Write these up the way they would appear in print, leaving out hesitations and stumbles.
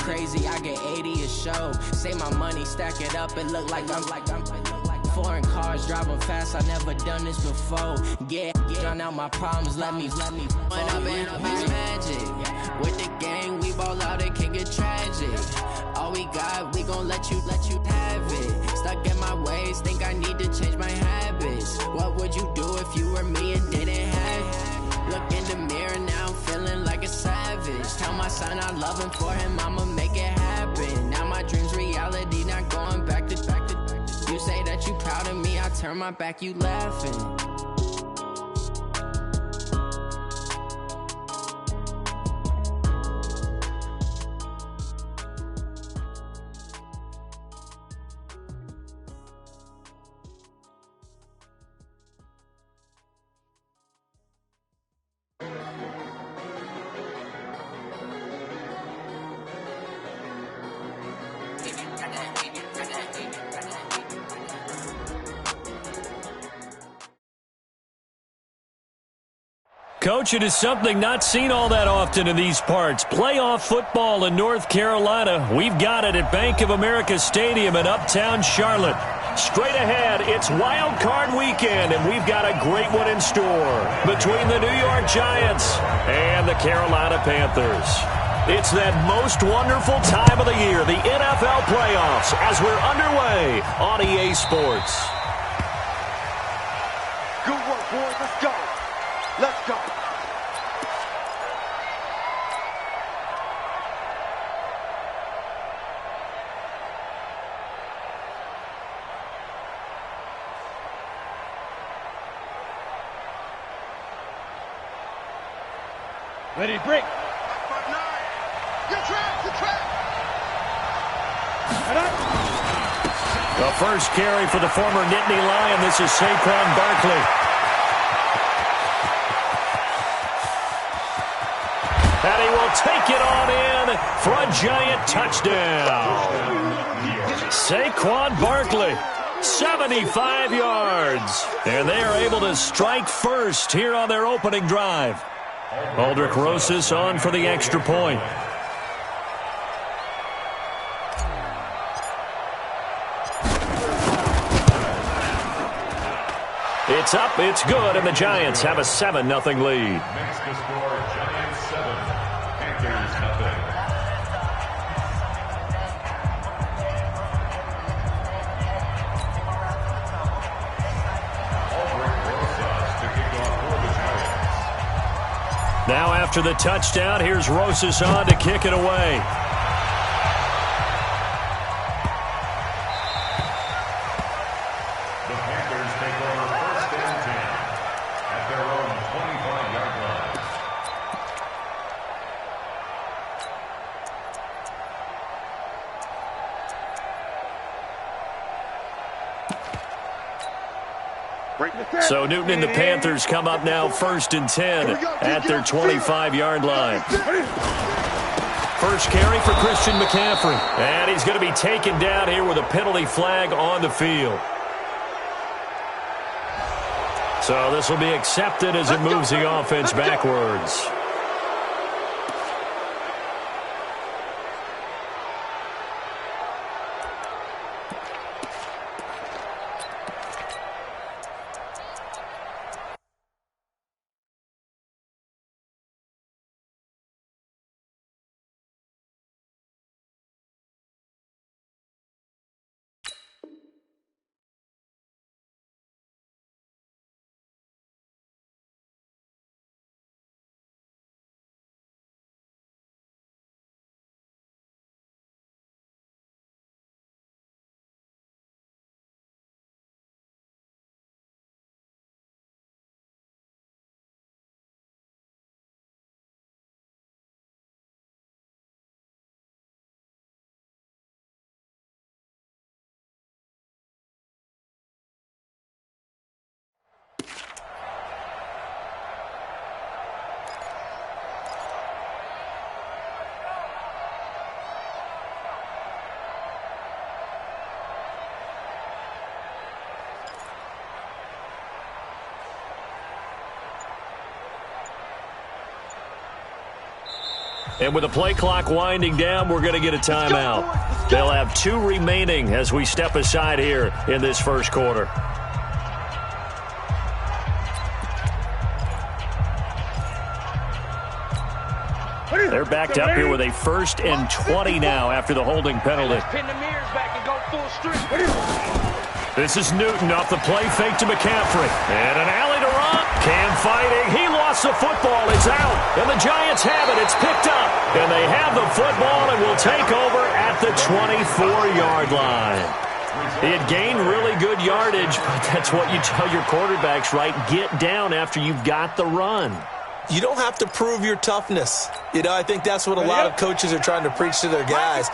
crazy, I get 80 a show. Save my money, stack it up, it look like I'm foreign cars, driving fast, I never done this before. Yeah, drown out my problems, let me. When I've been magic. With the gang, we ball out, it can get tragic. All we got, we gon' let you have it. Stuck in my ways, think I need to change my habits. What would you do if you were me and didn't have it? Look in the mirror, now I'm feeling like a savage. Tell my son I love him, for him I'ma make it happen. Now my dream's reality, not going back to. You say that you proud of me, I turn my back, you laughing. Coach, it is something not seen all that often in these parts. Playoff football in North Carolina. We've got it at Bank of America Stadium in Uptown Charlotte. Straight ahead, it's Wild Card Weekend, and we've got a great one in store between the New York Giants and the Carolina Panthers. It's that most wonderful time of the year, the NFL playoffs, as we're underway on EA Sports. Good work, boys. Let's go. Let's go. Ready to break. Get trapped. The first carry for the former Nittany Lion. This is Saquon Barkley. And he will take it on in for a giant touchdown. Saquon Barkley, 75 yards. And they are able to strike first here on their opening drive. Aldrich Rosas on for the extra point. It's up, it's good, and the Giants have a 7-0 lead. Makes the score Giants 7, Panthers nothing. Aldrich Rosas to kick off for the Giants. Now after the touchdown, here's Rosas on to kick it away. The Panthers take over first and 10 at their own 25-yard line. So Newton and the Panthers come up now first and 10 at their 25-yard line. First carry for Christian McCaffrey. And he's going to be taken down here with a penalty flag on the field. So this will be accepted as it moves the offense backwards. And with the play clock winding down, we're going to get a timeout. They'll have 2 remaining as we step aside here in this first quarter. They're backed up here with a 1st and 20 now after the holding penalty. This is Newton off the play fake to McCaffrey. And an alley to Ron. Cam fighting. He lost the football. It's out. And the Giants have it. It's picked up. And they have the football and will take over at the 24-yard line. He had gained really good yardage, but that's what you tell your quarterbacks, right? Get down after you've got the run. You don't have to prove your toughness. You know, I think that's what a lot of coaches are trying to preach to their guys.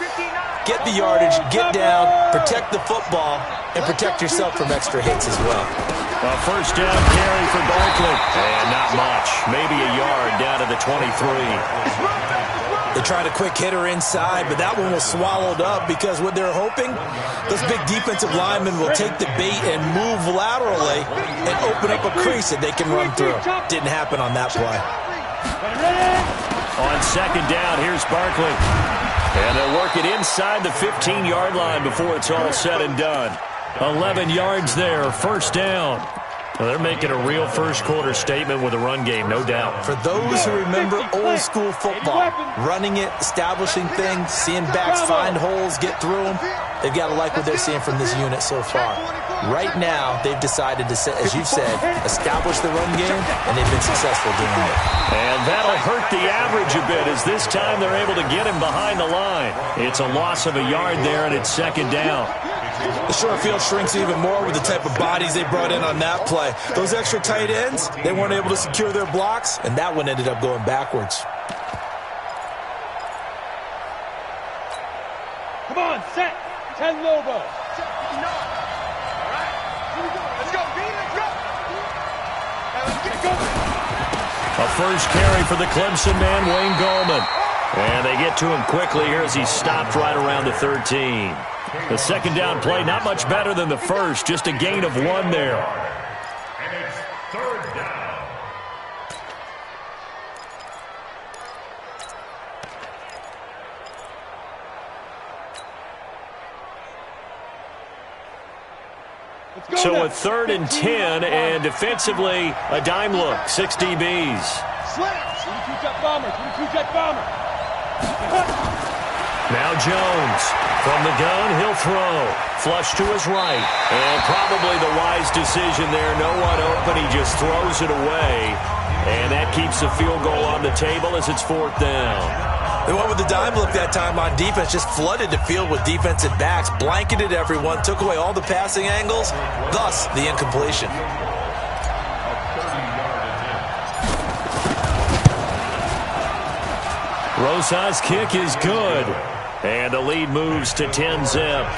Get the yardage, get down, protect the football, and protect yourself from extra hits as well. A first down carry for Barkley. And not much. Maybe a yard down to the 23. They tried a quick hitter inside, but that one was swallowed up because what they're hoping, those big defensive linemen will take the bait and move laterally and open up a crease that they can run through. Didn't happen on that play. On second down, here's Barkley. And they'll work it inside the 15-yard line before it's all said and done. 11 yards there, first down. Well, they're making a real first-quarter statement with a run game, no doubt. For those who remember old-school football, running it, establishing things, seeing backs find holes, get through them, they've got to like what they're seeing from this unit so far. Right now, they've decided to, as you've said, establish the run game, and they've been successful doing it. And that'll hurt the average a bit as this time they're able to get him behind the line. It's a loss of a yard there, and it's second down. The short field shrinks even more with the type of bodies they brought in on that play. Those extra tight ends, they weren't able to secure their blocks, and that one ended up going backwards. Come on, set. 10 Lobo. All right. Here we go. Let's go, B. Let's go. Let's go. A first carry for the Clemson man, Wayne Gallman. And they get to him quickly here as he stopped right around the 13. The second down play, not much better than the first, just a gain of 1 there. And it's third down. So a 3rd and 10, and defensively, a dime look, 6 DBs. Slants. 22-jet bomber. 22-jet bomber. Now Jones, from the gun, he'll throw. Flush to his right. And probably the wise decision there. No one open, he just throws it away. And that keeps the field goal on the table as it's 4th down. They went with the dime look that time on defense, just flooded the field with defensive backs, blanketed everyone, took away all the passing angles, thus the incompletion. Rosas' kick is good. And the lead moves to 10-zip.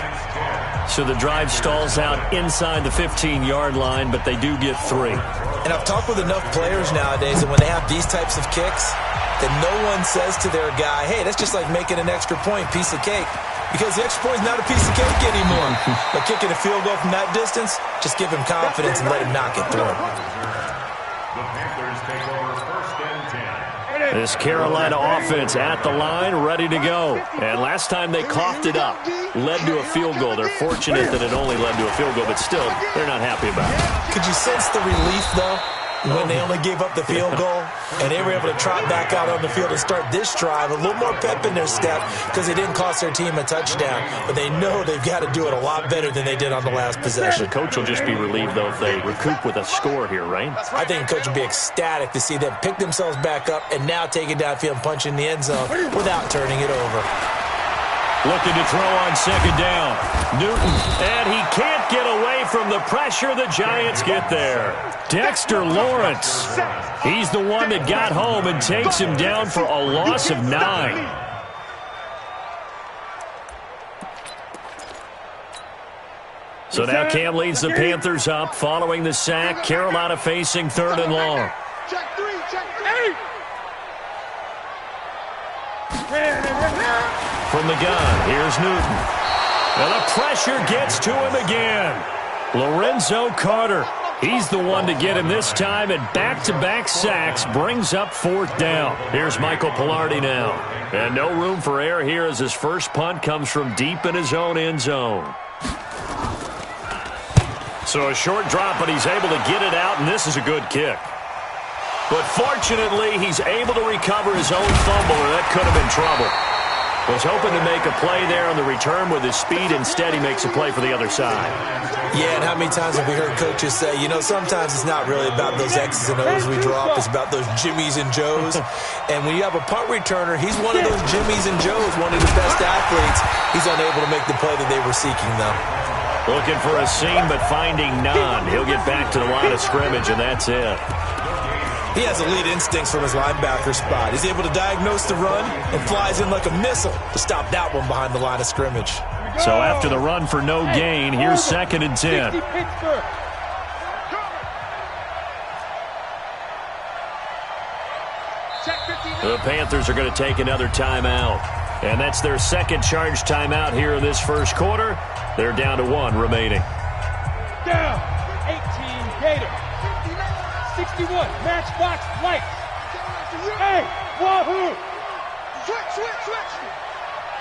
So the drive stalls out inside the 15-yard line, but they do get 3. And I've talked with enough players nowadays that when they have these types of kicks, that no one says to their guy, hey, that's just like making an extra point, piece of cake. Because the extra point is not a piece of cake anymore. But kicking a field goal from that distance, just give him confidence and let him knock it through. The Panthers take over first and 10. This Carolina offense at the line, ready to go. And last time they coughed it up, led to a field goal. They're fortunate that it only led to a field goal, but still, they're not happy about it. Could you sense the relief, though, when they only gave up the field goal and they were able to trot back out on the field and start this drive? A little more pep in their step because they didn't cost their team a touchdown, but they know they've got to do it a lot better than they did on the last possession. The coach will just be relieved, though, if they recoup with a score here, right? I think the coach will be ecstatic to see them pick themselves back up and now take it downfield and punch in the end zone without turning it over. Looking to throw on second down. Newton, and he can't get away from the pressure. The Giants get there. Dexter Lawrence, he's the one that got home and takes him down for a loss of 9. So now Cam leads the Panthers up following the sack. Carolina facing 3rd and long. Check 3, check 3. From the gun, here's Newton. And the pressure gets to him again. Lorenzo Carter. He's the one to get him this time, and back-to-back sacks brings up 4th down. Here's Michael Pilardi now. And no room for error here as his first punt comes from deep in his own end zone. So a short drop, but he's able to get it out, and this is a good kick. But fortunately, he's able to recover his own fumble, or that could have been trouble. Was hoping to make a play there on the return with his speed. Instead, he makes a play for the other side. Yeah, and how many times have we heard coaches say, you know, sometimes it's not really about those X's and O's we drop. It's about those Jimmies and Joes. And when you have a punt returner, he's one of those Jimmies and Joes, one of the best athletes. He's unable to make the play that they were seeking, though. Looking for a seam, but finding none. He'll get back to the line of scrimmage, and that's it. He has elite instincts from his linebacker spot. He's able to diagnose the run and flies in like a missile to stop that one behind the line of scrimmage. So after the run for no gain, here's 2nd and 10. The Panthers are going to take another timeout. And that's their second charge timeout here in this first quarter. They're down to 1 remaining. Down. 18 Gator. 61, matchbox lights. Hey, wahoo! Switch.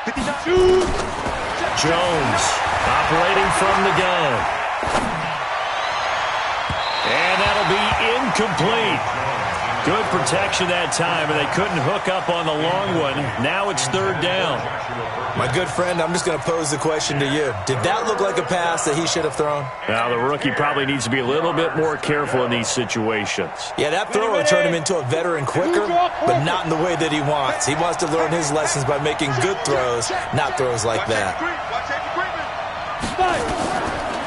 59. Jones operating from the gun. And that'll be incomplete. Good protection that time, and they couldn't hook up on the long one. Now it's 3rd down. My good friend, I'm just going to pose the question to you. Did that look like a pass that he should have thrown? Now, the rookie probably needs to be a little bit more careful in these situations. Yeah, that throw will turn him into a veteran quicker, but not in the way that he wants. He wants to learn his lessons by making good throws, not throws like that.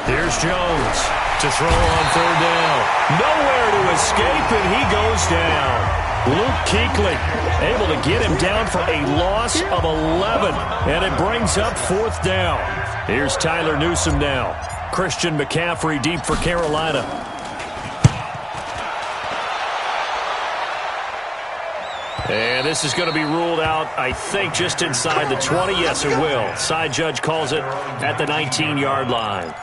Here's Jones to throw on 3rd down. Nowhere to escape, and he goes down. Luke Kuechly able to get him down for a loss of 11, and it brings up 4th down. Here's Tyler Newsome now. Christian McCaffrey deep for Carolina. And this is going to be ruled out, I think, just inside the 20. Yes, it will. Side judge calls it at the 19-yard line.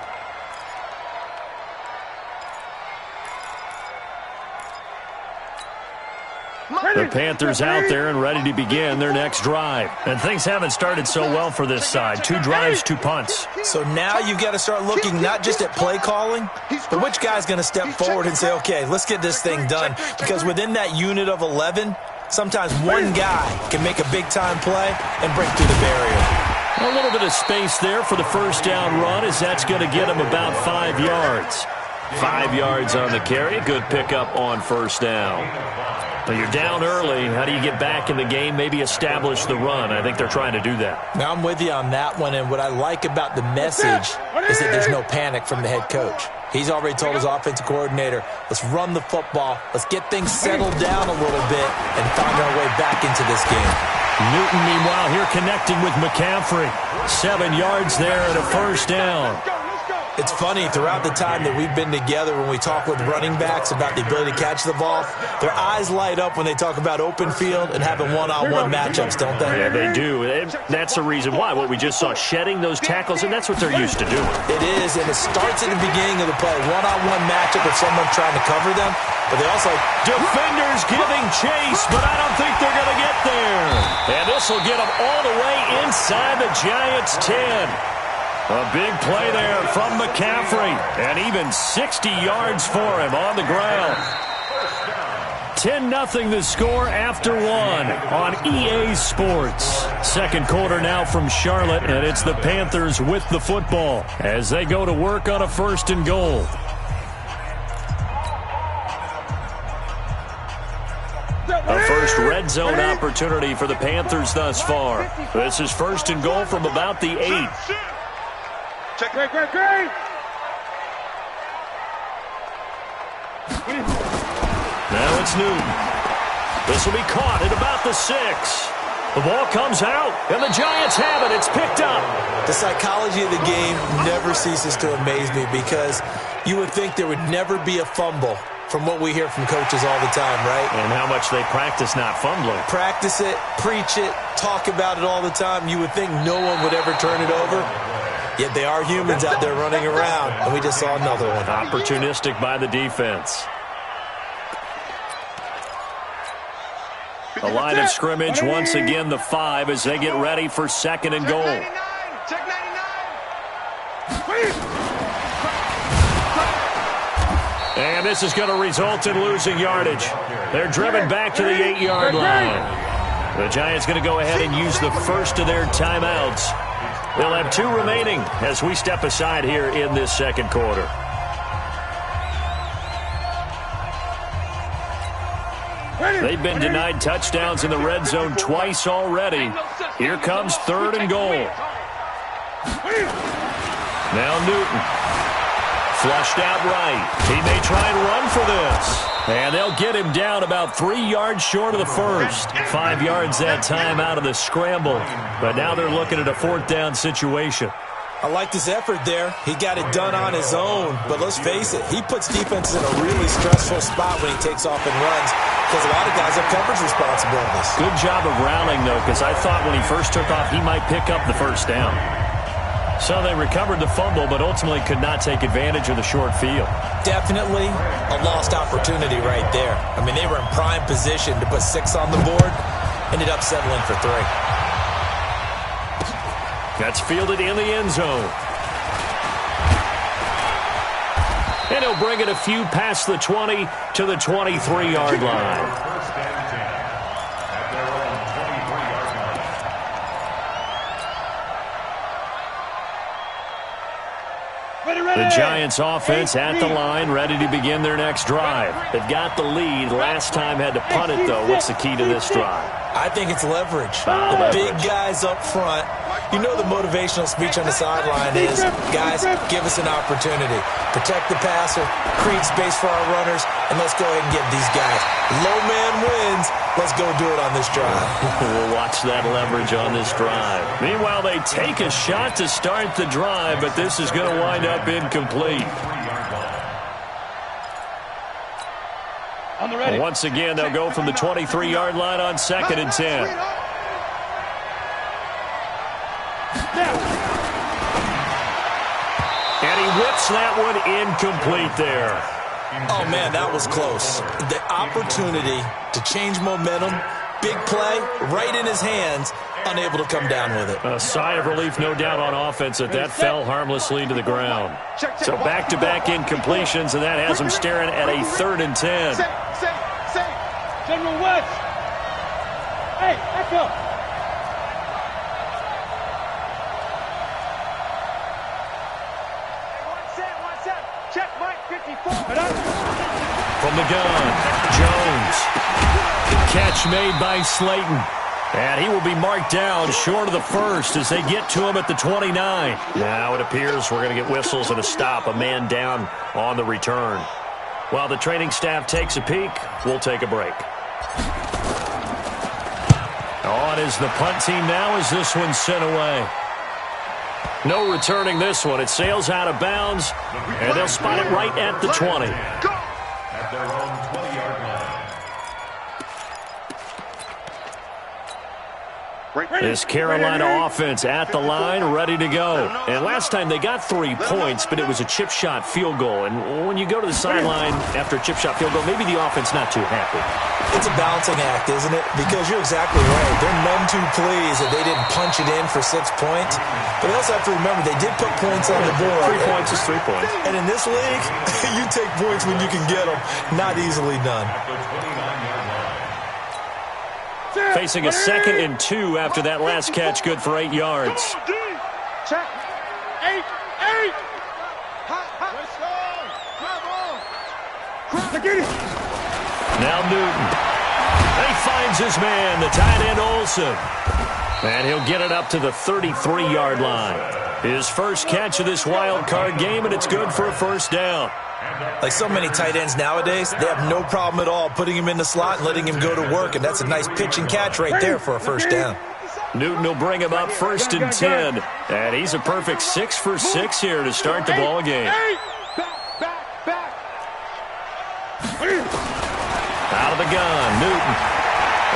The Panthers out there and ready to begin their next drive. And things haven't started so well for this side. 2 drives, 2 punts. So now you've got to start looking not just at play calling, but which guy's going to step forward and say, okay, let's get this thing done. Because within that unit of 11, sometimes one guy can make a big-time play and break through the barrier. A little bit of space there for the first down run, as that's going to get him about 5 yards. 5 yards on the carry. Good pickup on 1st down. But you're down early. How do you get back in the game? Maybe establish the run. I think they're trying to do that. Now, I'm with you on that one, and what I like about the message is that there's no panic from the head coach. He's already told his offensive coordinator, let's run the football, let's get things settled down a little bit, and find our way back into this game. Newton, meanwhile, here connecting with McCaffrey. 7 yards there and a 1st down. It's funny, throughout the time that we've been together, when we talk with running backs about the ability to catch the ball, their eyes light up when they talk about open field and having one-on-one matchups, don't they? Yeah, they do. And that's the reason why. What we just saw, shedding those tackles, and that's what they're used to doing. It is, and it starts at the beginning of the play. One-on-one matchup if someone's trying to cover them, but they also... Defenders giving chase, but I don't think they're going to get there. And this will get them all the way inside the Giants' 10. A big play there from McCaffrey, and even 60 yards for him on the ground. 10-0 the score after 1 on EA Sports. Second quarter now from Charlotte, and it's the Panthers with the football as they go to work on a 1st and goal. A first red zone opportunity for the Panthers thus far. This is 1st and goal from about the 8. Great. Now it's Newton. This will be caught at about the 6. The ball comes out, and the Giants have it. It's picked up. The psychology of the game never ceases to amaze me because you would think there would never be a fumble from what we hear from coaches all the time, right? And how much they practice not fumbling. Practice it, preach it, talk about it all the time. You would think no one would ever turn it over. Yet they are humans out there running around, and we just saw another one. Opportunistic by the defense. The line of scrimmage, once again, the 5 as they get ready for 2nd and goal. Check 99. And this is going to result in losing yardage. They're driven back to the 8-yard line. The Giants going to go ahead and use the first of their timeouts. They'll have 2 remaining as we step aside here in this 2nd quarter. They've been denied touchdowns in the red zone twice already. Here comes 3rd and goal. Now Newton. Flushed out right. He may try and run for this. And they'll get him down about 3 yards short of the first. 5 yards that time out of the scramble. But now they're looking at a 4th down situation. I liked his effort there. He got it done on his own. But let's face it, he puts defenses in a really stressful spot when he takes off and runs because a lot of guys have coverage responsibilities. Good job of rallying, though, because I thought when he first took off, he might pick up the 1st down. So they recovered the fumble, but ultimately could not take advantage of the short field. Definitely a lost opportunity right there. I mean, they were in prime position to put 6 on the board. Ended up settling for 3. That's fielded in the end zone. And he'll bring it a few past the 20 to the 23-yard line. First and 10 at their own 23-yard line. The Giants offense at the line, ready to begin their next drive. They've got the lead. Last time had to punt it, though. What's the key to this drive? I think it's leverage. The big guys up front. You know the motivational speech on the sideline is, guys, give us an opportunity. Protect the passer, create space for our runners, and let's go ahead and get these guys. Low man wins. Let's go do it on this drive. We'll watch that leverage on this drive. Meanwhile, they take a shot to start the drive, but this is going to wind up incomplete. Once again, they'll go from the 23-yard line on 2nd and 10. And he whips that one incomplete there. Oh, man, that was close. The opportunity to change momentum, big play, right in his hands, unable to come down with it. A sigh of relief, no doubt, on offense that fell harmlessly to the ground. So back-to-back incompletions, and that has him staring at a 3rd and 10. General West. Hey, echo. One set. Check Mike 54. From the gun, Jones. Catch made by Slayton. And he will be marked down short of the first as they get to him at the 29. Now it appears we're going to get whistles and a stop. A man down on the return. While the training staff takes a peek, we'll take a break. On is the punt team now as this one's sent away. No returning this one. It sails out of bounds, and they'll spot it right at the 20. At their own 20-yard line. This Carolina offense at the line, ready to go. And last time they got 3 points, but it was a chip shot field goal. And when you go to the sideline after a chip shot field goal, maybe the offense not too happy. It's a balancing act, isn't it? Because you're exactly right. They're none too pleased that they didn't punch it in for 6 points. But they also have to remember they did put points on the board. 3 points is 3 points. And in this league, you take points when you can get them. Not easily done. At the 29-yard line. Facing a 2nd and 2 after that last catch, good for 8 yards. Check. 8. Now Newton. And he finds his man, the tight end Olsen. And he'll get it up to the 33-yard line. His first catch of this wild card game, and it's good for a 1st down. Like so many tight ends nowadays, they have no problem at all putting him in the slot and letting him go to work, and that's a nice pitch and catch right there for a 1st down. Newton will bring him up 1st and 10. And he's a perfect 6 for 6 here to start the ball game. Back. Out of the gun, Newton.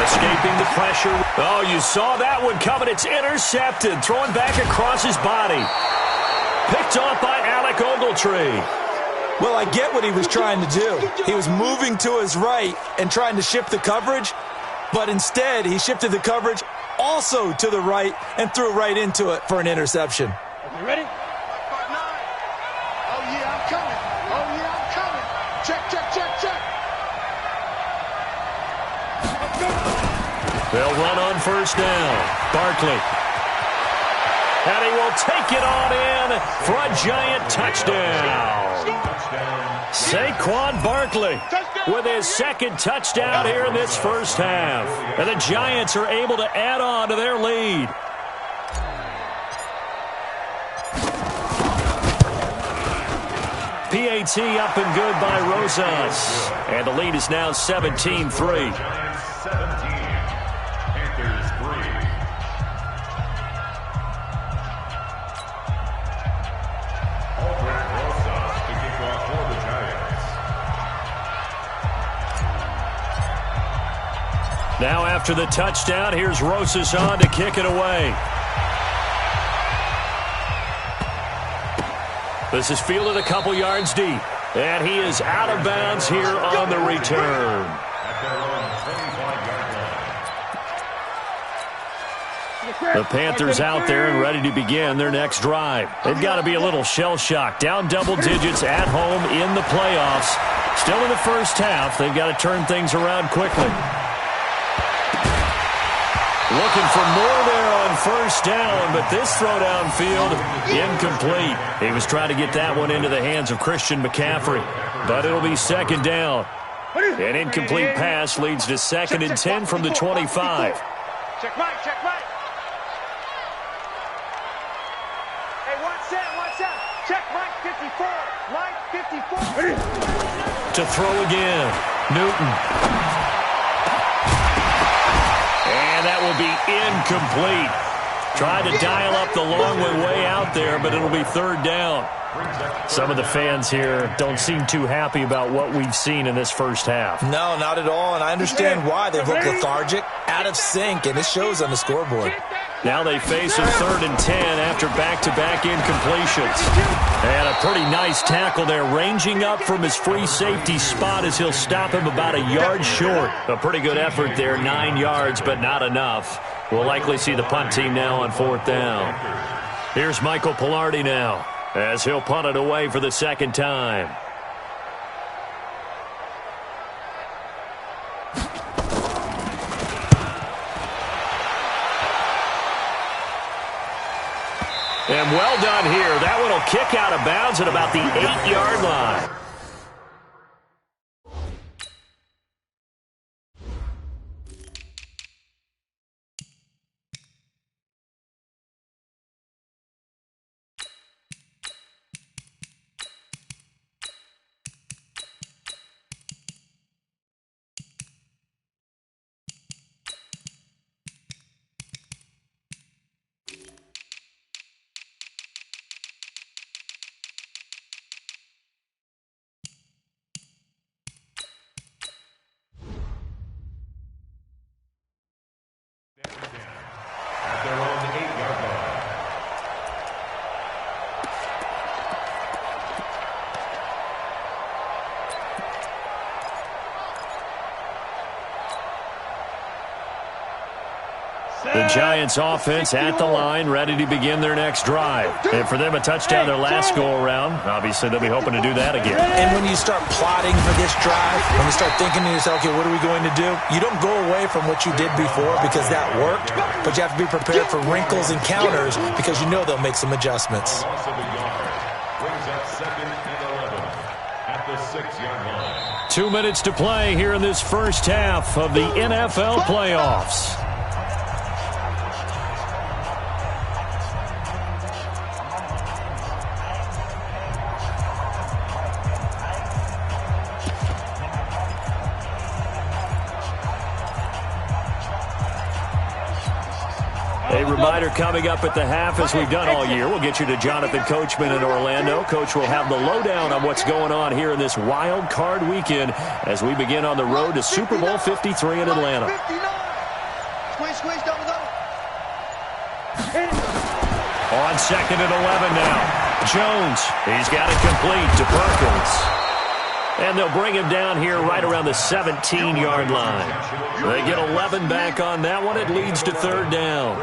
Escaping the pressure. Oh, you saw that one coming. It's intercepted. Throwing back across his body. Picked off by Alec Ogletree. Well, I get what he was trying to do. He was moving to his right and trying to shift the coverage, but instead he shifted the coverage also to the right and threw right into it for an interception. You ready? Oh, yeah, I'm coming. Oh, yeah, I'm coming. Check, check, check, check. They'll run on first down. Barkley. And he will take it on in for a giant touchdown. Saquon Barkley with his second touchdown here in this first half. And the Giants are able to add on to their lead. PAT up and good by Rosas. And the lead is now 17-3. Now after the touchdown, here's Rosas on to kick it away. This is fielded a couple yards deep. And he is out of bounds here on the return. The Panthers out there and ready to begin their next drive. They've got to be a little shell-shocked. Down double digits at home in the playoffs. Still in the first half. They've got to turn things around quickly. Looking for more there on first down, but this throw downfield, incomplete. He was trying to get that one into the hands of Christian McCaffrey, but it'll be second down. An incomplete pass leads to 2nd and 10 from the 25. Check Mike, check Mike. Hey, watch out. Check Mike 54. Mike 54. To throw again, Newton. And that will be incomplete. Tried to dial up the long way out there, but it'll be third down. Some of the fans here don't seem too happy about what we've seen in this first half. No, not at all, and I understand why. They've looked lethargic, out of sync, and it shows on the scoreboard. Now they face a 3rd and 10 after back-to-back incompletions. And a pretty nice tackle there, ranging up from his free safety spot as he'll stop him about a yard short. A pretty good effort there, 9 yards, but not enough. We'll likely see the punt team now on 4th down. Here's Michael Pilardi now, as he'll punt it away for the second time. And well done here. That one will kick out of bounds at about the 8-yard line. At their own 8-yard line. The Giants offense at the line, ready to begin their next drive. And for them, a touchdown their last go-around. Obviously, they'll be hoping to do that again. And when you start plotting for this drive, when you start thinking to yourself, okay, what are we going to do? You don't go away from what you did before because that worked, but you have to be prepared for wrinkles and counters because you know they'll make some adjustments. Loss of a yard. Brings up 2nd and 11 at the 6-yard line. 2 minutes to play here in this first half of the NFL playoffs. A reminder coming up at the half, as we've done all year. We'll get you to Jonathan Coachman in Orlando. Coach will have the lowdown on what's going on here in this wild card weekend as we begin on the road to Super Bowl 53 in Atlanta. Squeeze, double. On 2nd and 11 now. Jones, he's got it complete to Perkins. And they'll bring him down here right around the 17-yard line. They get 11 back on that one. It leads to third down.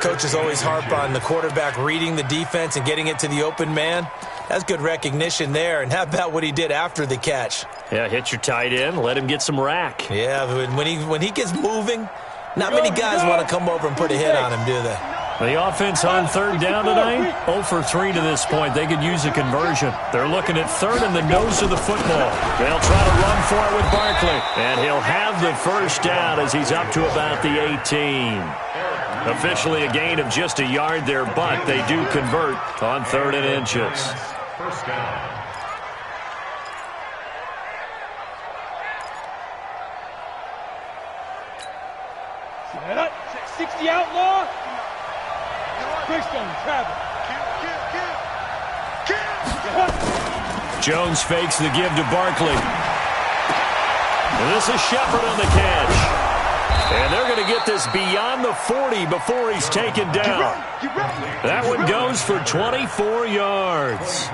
Coaches always harp on the quarterback reading the defense and getting it to the open man. That's good recognition there. And how about what he did after the catch? Yeah, hit your tight end. Let him get some rack. Yeah, when he gets moving, not many guys want to come over and put a hit on him, do they? The offense on third down tonight, 0 for 3 to this point. They could use a conversion. They're looking at third and the nose of the football. They'll try to run for it with Barkley. And he'll have the first down as he's up to about the 18. Officially a gain of just a yard there, but they do convert on 3rd and inches. First down. 60 outlaw. Travel. Jones fakes the give to Barkley. And this is Shepard on the catch. And they're going to get this beyond the 40 before he's taken down. That one goes for 24 yards.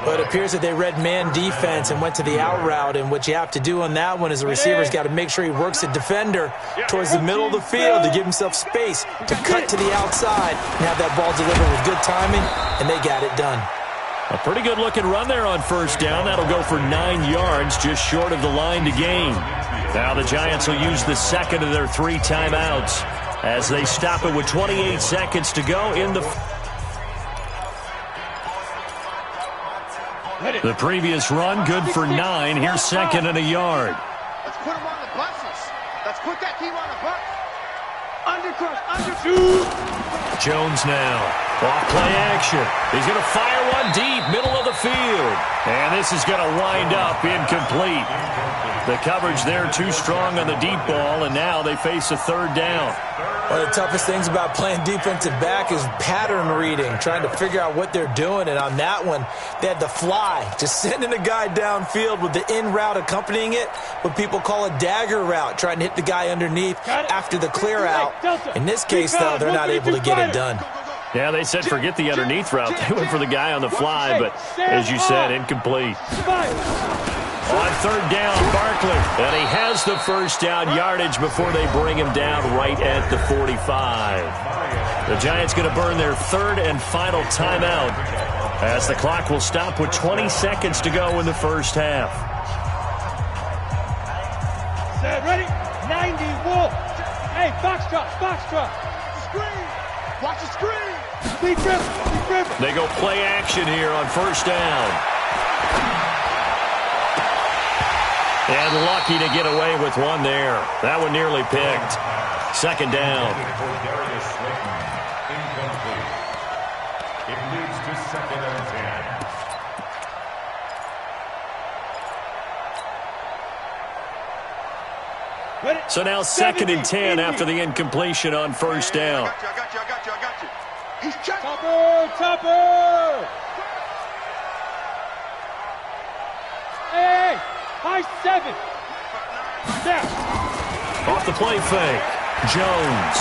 But it appears that they read man defense and went to the out route, and what you have to do on that one is the receiver's got to make sure he works the defender towards the middle of the field to give himself space to cut to the outside and have that ball delivered with good timing, and they got it done. A pretty good-looking run there on first down. That'll go for 9 yards, just short of the line to gain. Now the Giants will use the second of their 3 timeouts as they stop it with 28 seconds to go in the... The previous run, good for 9. Here's second and a yard. Let's put him on the buses. Let's put that team on the bus. Under. Jones now. Off play action. He's going to fire one deep, middle of the field. And this is going to wind up incomplete. The coverage there too strong on the deep ball, and now they face a third down. One of the toughest things about playing defensive back is pattern reading, trying to figure out what they're doing. And on that one, they had the fly, just sending a guy downfield with the in route accompanying it, what people call a dagger route, trying to hit the guy underneath after the clear out. In this case, though, they're not able to get it done. Yeah, they said forget the underneath route. They went for the guy on the fly, but as you said, incomplete. On third down, Barkley, and he has the first down yardage before they bring him down right at the 45. The Giants going to burn their third and final timeout as the clock will stop with 20 seconds to go in the first half. Set, ready? 90, Wolf. Hey, box drop. Screen. Watch the screen. Deep river. They go play action here on first down. And lucky to get away with one there. That one nearly picked. Second down. It leads to 2nd and 10. So now 2nd and 10 after the incompletion on first down. I got you. He's checking. Topper. Hey. High 7. Down. Off the play fake. Jones.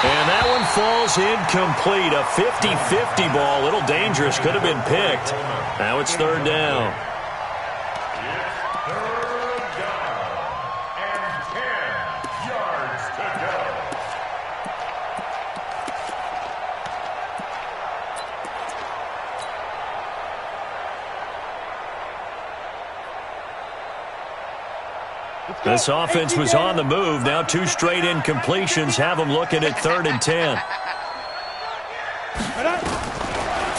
And that one falls incomplete. A 50-50 ball. A little dangerous. Could have been picked. Now it's third down. Third down and 10 yards to go. This offense was on the move. Now 2 straight incompletions have them looking at 3rd and 10.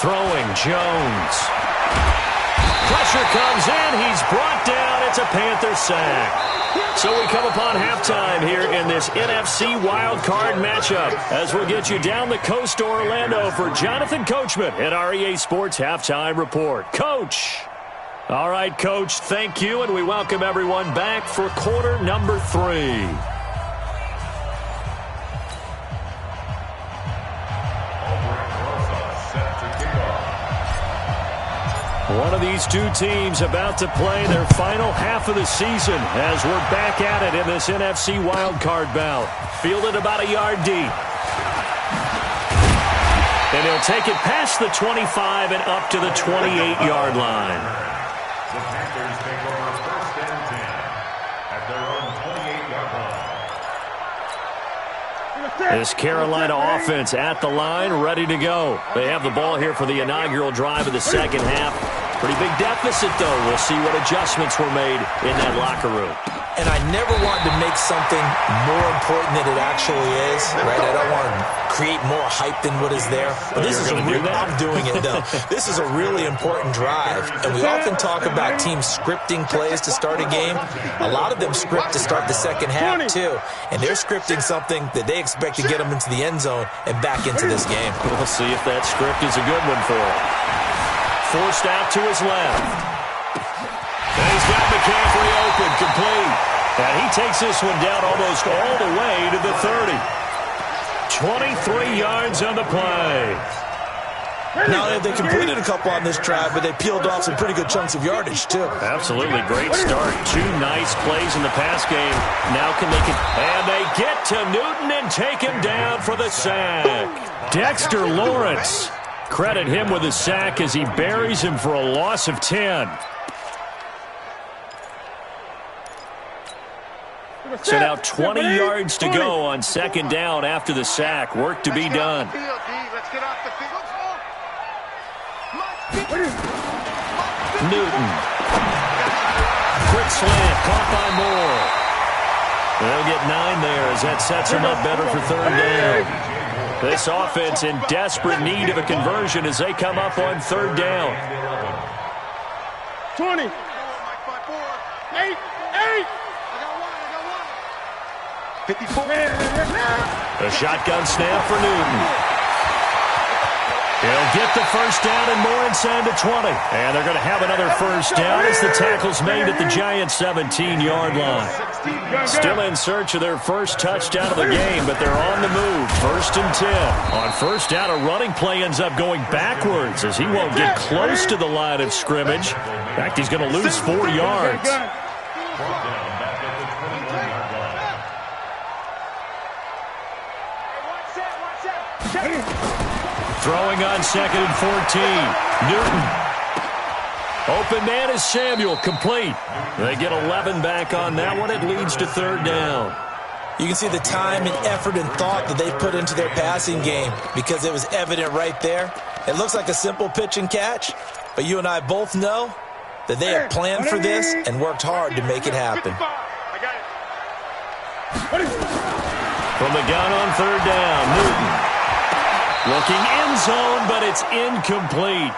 Throwing Jones. Pressure comes in. He's brought down. It's a Panther sack. So we come upon halftime here in this NFC Wild Card matchup as we'll get you down the coast to Orlando for Jonathan Coachman at our EA Sports Halftime Report. Coach. All right, Coach, thank you, and we welcome everyone back for quarter number 3. One of these two teams about to play their final half of the season as we're back at it in this NFC wildcard bout. Fielded about a yard deep. And he'll take it past the 25 and up to the 28-yard line. The Panthers take over 1st and 10 at their own 28-yard line. This Carolina offense at the line, ready to go. They have the ball here for the inaugural drive of the second half. Pretty big deficit, though. We'll see what adjustments were made in that locker room. And I never want to make something more important than it actually is, right? I don't want to create more hype than what is there. But this is I'm doing it, though. This is a really important drive. And we often talk about teams scripting plays to start a game. A lot of them script to start the second half, too. And they're scripting something that they expect to get them into the end zone and back into this game. We'll see if that script is a good one for him. Forced out to his left. And he's got McCaffrey open, complete. And he takes this one down almost all the way to the 30. 23 yards on the play. Not only have they completed a couple on this drive, but they peeled off some pretty good chunks of yardage, too. Absolutely great start. 2 nice plays in the pass game. Now can they and they get to Newton and take him down for the sack. Dexter Lawrence. Credit him with a sack as he buries him for a loss of 10. So now 20 yards to go on second down after the sack. Work to be done. Newton. Quick slant, caught by Moore. They'll get 9 there as that sets them up better for third down. This offense in desperate need of a conversion as they come up on third down. 20. 8. I got 1. 54. A shotgun snap for Newton. He'll get the first down and more inside the 20. And they're going to have another first down as the tackle's made at the Giants' 17-yard line. Still in search of their first touchdown of the game, but they're on the move. 1st and 10. On first down, a running play ends up going backwards as he won't get close to the line of scrimmage. In fact, he's going to lose 4 yards. Throwing on 2nd and 14. Newton. Open man is Samuel, complete. They get 11 back on that one. It leads to third down. You can see the time and effort and thought that they put into their passing game because it was evident right there. It looks like a simple pitch and catch, but you and I both know that they have planned for this and worked hard to make it happen. From the gun on third down, Newton. Looking end zone, but it's incomplete.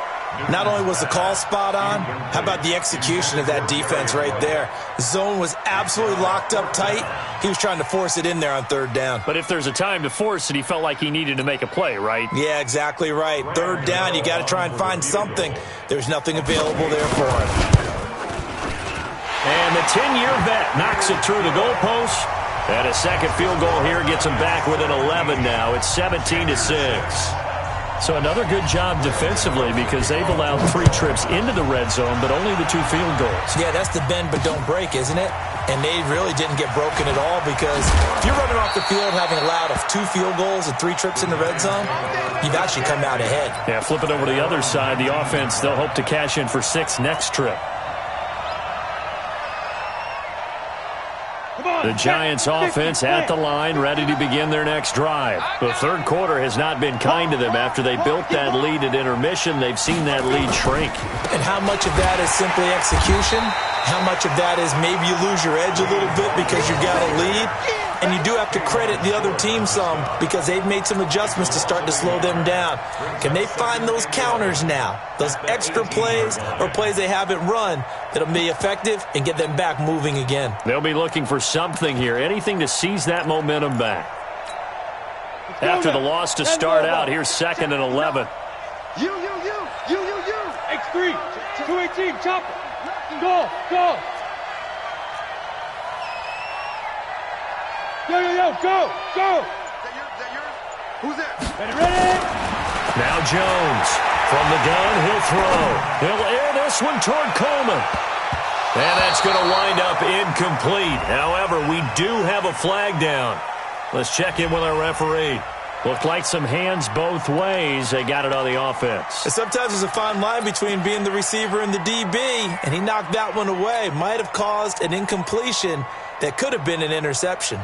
Not only was the call spot on, how about the execution of that defense right there? The zone was absolutely locked up tight. He was trying to force it in there on third down. But if there's a time to force it, he felt like he needed to make a play, right? Yeah, exactly right. Third down, you got to try and find something. There's nothing available there for him. And the 10-year vet knocks it through the goalpost. And a second field goal here gets him back within 11 now. It's 17-6. So another good job defensively because they've allowed 3 trips into the red zone, but only the 2 field goals. Yeah, that's the bend but don't break, isn't it? And they really didn't get broken at all because if you're running off the field having allowed 2 field goals and 3 trips in the red zone, you've actually come out ahead. Yeah, flip it over to the other side. The offense, they'll hope to cash in for 6 next trip. The Giants offense at the line, ready to begin their next drive. The third quarter has not been kind to them. After they built that lead at intermission, they've seen that lead shrink. And how much of that is simply execution? How much of that is maybe you lose your edge a little bit because you've got a lead? And you do have to credit the other team some because they've made some adjustments to start to slow them down. Can they find those counters now? Those extra plays or plays they haven't run that'll be effective and get them back moving again. They'll be looking for something here, anything to seize that momentum back. After the loss to start out, here's 2nd and 11. You. X3, 218, chopper. Go. Yo, go. Who's that? Ready? Now Jones. From the gun, he'll throw. He'll air this one toward Coleman. And that's going to wind up incomplete. However, we do have a flag down. Let's check in with our referee. Looked like some hands both ways. They got it on the offense. And sometimes there's a fine line between being the receiver and the DB, and he knocked that one away. Might have caused an incompletion that could have been an interception.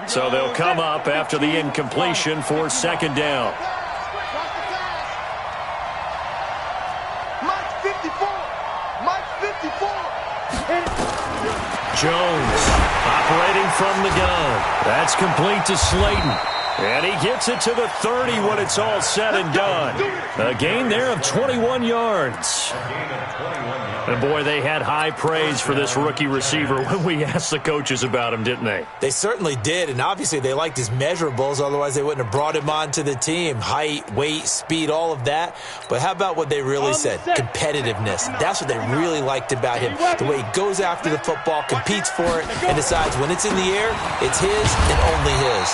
So they'll come up after the incompletion for second down. Mike 54. Mike 54. Jones operating from the gun. That's complete to Slayton. And he gets it to the 30 when it's all said and done. A gain there of 21 yards. And, boy, they had high praise for this rookie receiver when we asked the coaches about him, didn't they? They certainly did, and obviously they liked his measurables. Otherwise, they wouldn't have brought him onto the team. Height, weight, speed, all of that. But how about what they really said? Competitiveness. That's what they really liked about him. The way he goes after the football, competes for it, and decides when it's in the air, it's his and only his.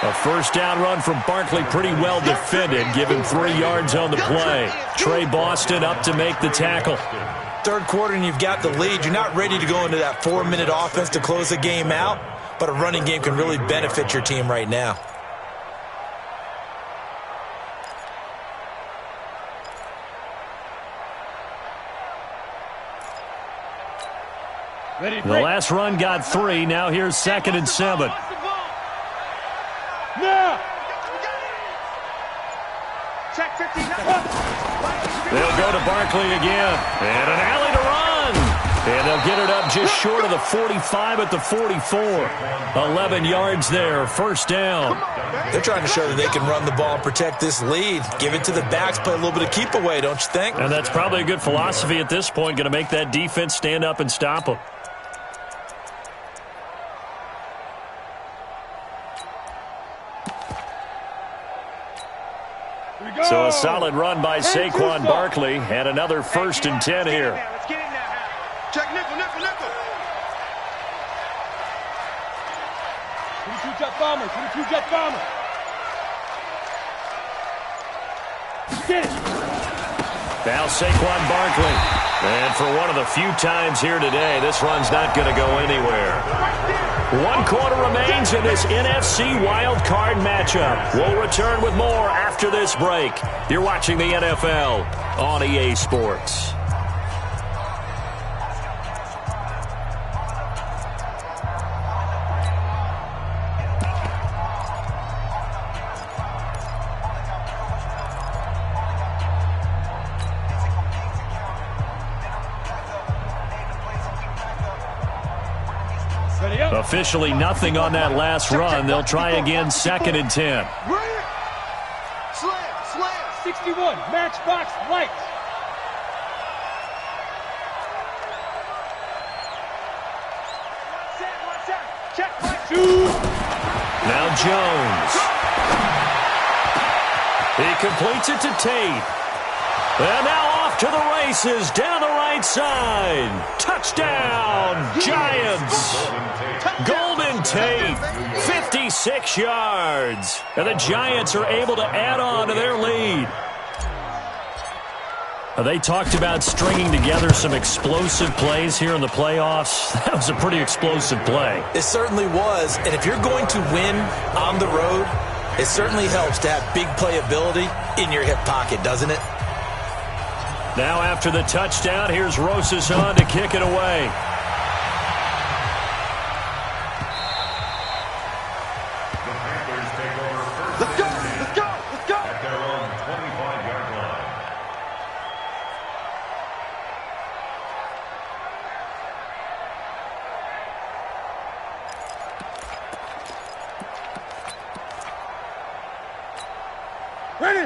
A first down run from Barkley, pretty well defended, given 3 yards on the play. Trey Boston up to make the tackle. Third quarter and you've got the lead. You're not ready to go into that 4-minute offense to close the game out, but a running game can really benefit your team right now. The last run got 3. Now here's 2nd and 7. Now. Check 59. They'll go to Barkley again. And an alley to run. And they'll get it up just short of the 45 at the 44. 11 yards there. First down. They're trying to show that they can run the ball and protect this lead. Give it to the backs, play a little bit of keep away, don't you think? And that's probably a good philosophy at this point. Going to make that defense stand up and stop them. So a solid run by Saquon Barkley and another 1st and 10 here. Let's get in now. Check nickel, nickel, nickel. 22 jet bomber, 22 jet bomber. Get it. Now Saquon Barkley. And for one of the few times here today, this run's not going to go anywhere. 1 quarter remains in this NFC Wild Card matchup. We'll return with more after this break. You're watching the NFL on EA Sports. Officially nothing on that last run. They'll try again 2nd and 10. Slam. 61, matchbox lights. Check. Now Jones. He completes it to Tate. And now off to the races down the right side. Touchdown, Giants. Golden Tate, 56 yards. And the Giants are able to add on to their lead. They talked about stringing together some explosive plays here in the playoffs. That was a pretty explosive play. It certainly was. And if you're going to win on the road, it certainly helps to have big playability in your hip pocket, doesn't it? Now after the touchdown, here's Rosas on to kick it away. The Panthers take over first. Let's go. At their own 25-yard line.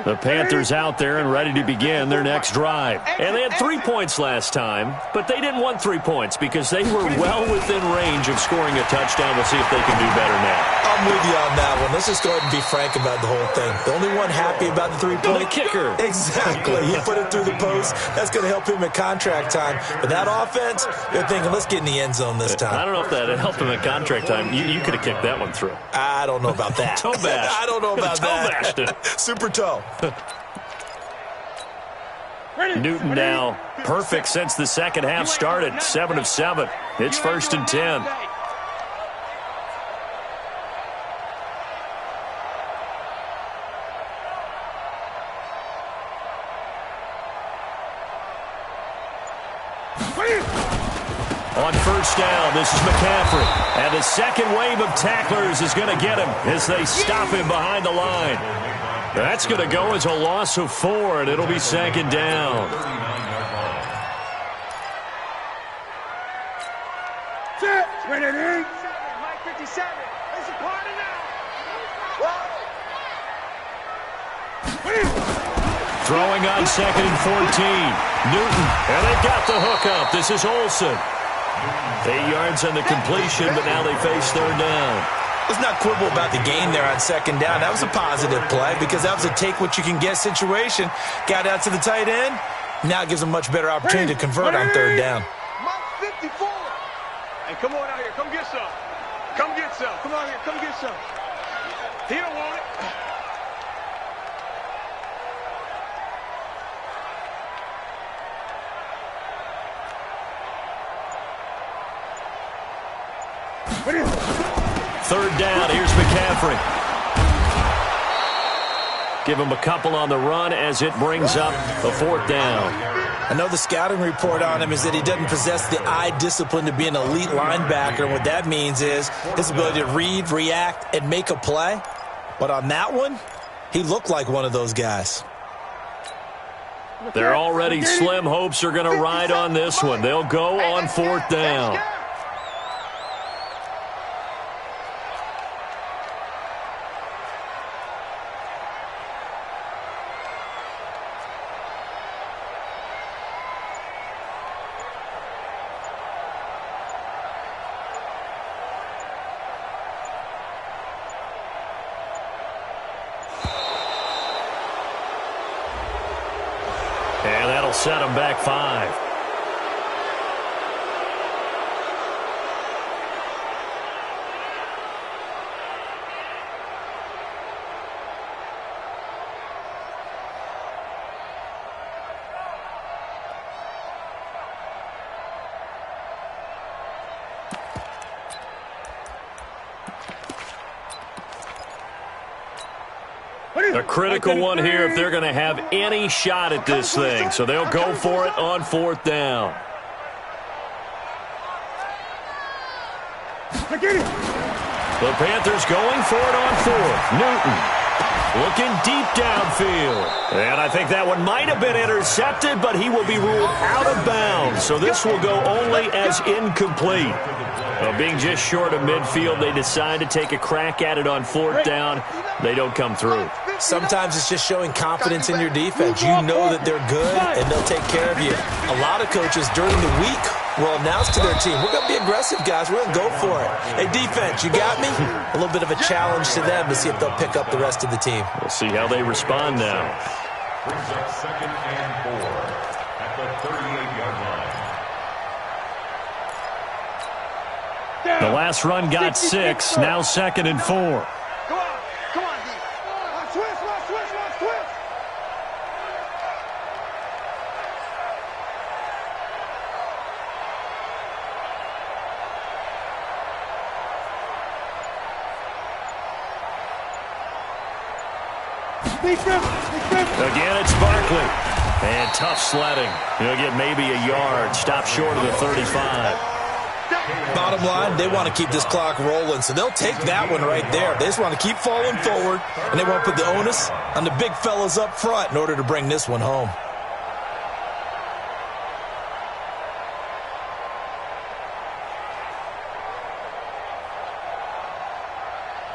The Panthers out there and ready to begin their next drive. And they had 3 points last time, but they didn't want 3 points because they were well within range of scoring a touchdown. We'll see if they can do better now. I'm with you on that one. Let's just go ahead and be frank about the whole thing. The only one happy about the 3-point. The kicker. Exactly. He put it through the post. That's going to help him at contract time. But that offense, they're thinking, let's get in the end zone this time. I don't know if that helped him at contract time. You could have kicked that one through. I don't know about that. Toe bash. I don't know about Toe that. bashed it. Super toe. Newton now perfect since the second half started. 7 of 7. It's 1st and 10. On first down, this is McCaffrey. And the second wave of tacklers is going to get him as they stop him behind the line. That's going to go as a loss of 4, and it'll be second down. Mike 57. It's a party now. Throwing on second and 14. Newton, and they've got the hook up. This is Olsen. 8 yards on the completion, but now they face third down. Let's not quibble about the gain there on second down. That was a positive play because that was a take-what-you-can-get situation. Got out to the tight end. Now it gives them a much better opportunity to convert on third down. Mike 54. Hey, come on out here. Come get some. Come get some. Come on here. Come get some. He don't want it. Third down, here's McCaffrey. Give him a couple on the run as it brings up a fourth down. I know the scouting report on him is that he doesn't possess the eye discipline to be an elite linebacker. And what that means is his ability to read, react, and make a play. But on that one, he looked like one of those guys. Their already slim hopes are going to ride on this one. They'll go on fourth down. And that'll set them back 5. A critical one here if they're going to have any shot at this thing. So they'll go for it on fourth down. The Panthers going for it on fourth. Newton looking deep downfield. And I think that one might have been intercepted, but he will be ruled out of bounds. So this will go only as incomplete. Being just short of midfield, they decide to take a crack at it on fourth down. They don't come through. Sometimes it's just showing confidence in your defense. You know that they're good, and they'll take care of you. A lot of coaches during the week will announce to their team, we're going to be aggressive, guys. We're going to go for it. Hey, defense, you got me? A little bit of a challenge to them to see if they'll pick up the rest of the team. We'll see how they respond now. Brings up second and 4 at the 38-yard line. The last run got 6, now second and 4. Come on. Come on, D. Twist, watch, twist, watch, twist. Again, it's Barkley. And tough sledding. He'll get maybe a yard. Stop short of the 35. Bottom line, they want to keep this clock rolling, so they'll take that one right there. They just want to keep falling forward, and they want to put the onus on the big fellas up front in order to bring this one home.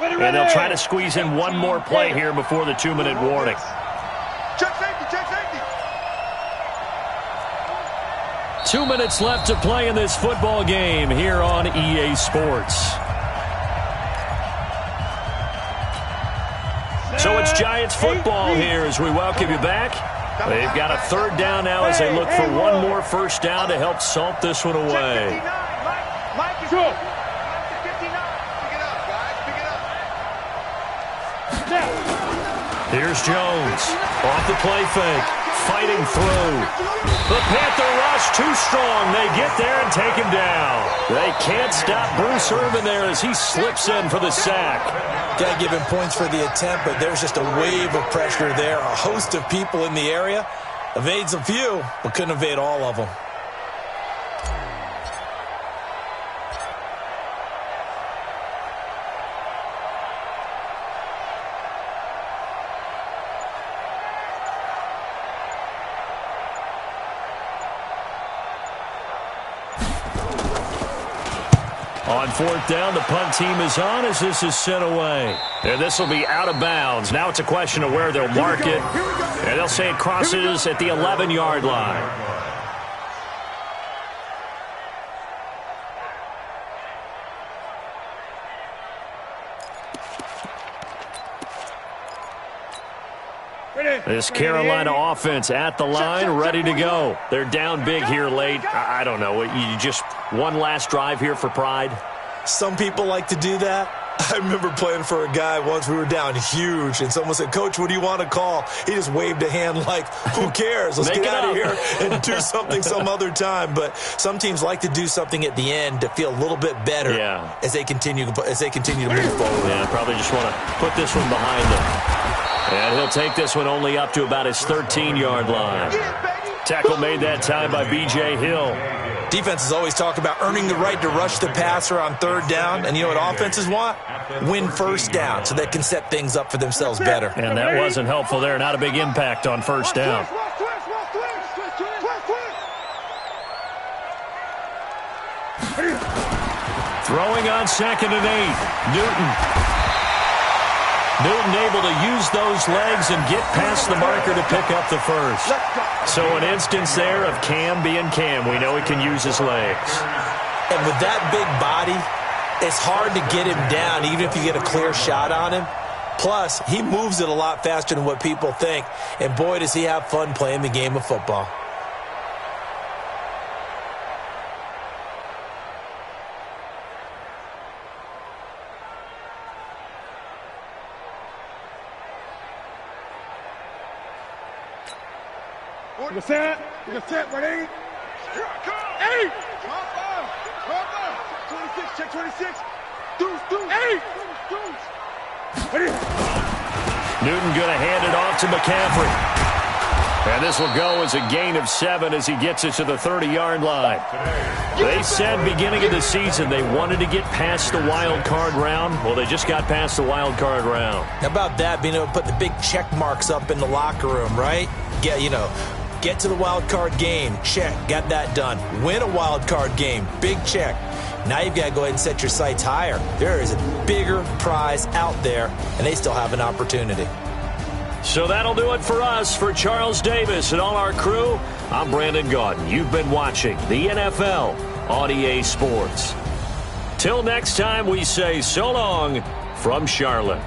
And they'll try to squeeze in one more play here before the 2-minute warning. Check safety, check safety. 2 minutes left to play in this football game here on EA Sports. So it's Giants football here as we welcome you back. They've got a third down now as they look for one more first down to help salt this one away. Mike is good. 59. Pick it up, guys. Pick it up. Here's Jones. Off the play fake. Fighting through. The Panther rush too strong. They get there and take him down. They can't stop Bruce Irvin there as he slips in for the sack. Got to give him points for the attempt, but there's just a wave of pressure there. A host of people in the area. Evades a few, but couldn't evade all of them. On fourth down, the punt team is on as this is sent away. And this will be out of bounds. Now it's a question of where they'll mark it. And they'll say it crosses at the 11-yard line. This Carolina offense at the line, ready to go. They're down big here late. I don't know. You just one last drive here for pride? Some people like to do that. I remember playing for a guy once. We were down huge, and someone said, "Coach, what do you want to call?" He just waved a hand like, who cares? Let's get out of here and do something some other time. But some teams like to do something at the end to feel a little bit better as they continue to move forward. Yeah, probably just want to put this one behind them. And he'll take this one only up to about his 13-yard line. Tackle made that time by B.J. Hill. Defenses always talk about earning the right to rush the passer on third down. And you know what offenses want? Win first down so they can set things up for themselves better. And that wasn't helpful there. Not a big impact on first down. Throwing on 2nd and 8. Newton able to use those legs and get past the marker to pick up the first. So an instance there of Cam being Cam. We know he can use his legs. And with that big body, it's hard to get him down even if you get a clear shot on him. Plus, he moves it a lot faster than what people think. And boy, does he have fun playing the game of football. You set, ready? Here I come. 8. 26, check 26. Deuce. 8. Ready? Newton going to hand it off to McCaffrey. And this will go as a gain of 7 as he gets it to the 30-yard line. They said beginning of the season they wanted to get past the wild card round. Well, they just got past the wild card round. How about that, being able to put the big check marks up in the locker room, right? Get to the wild card game. Check. Got that done. Win a wild card game. Big check. Now you've got to go ahead and set your sights higher. There is a bigger prize out there, and they still have an opportunity. So that'll do it for us. For Charles Davis and all our crew, I'm Brandon Gaudin. You've been watching the NFL on EA Sports. Till next time, we say so long from Charlotte.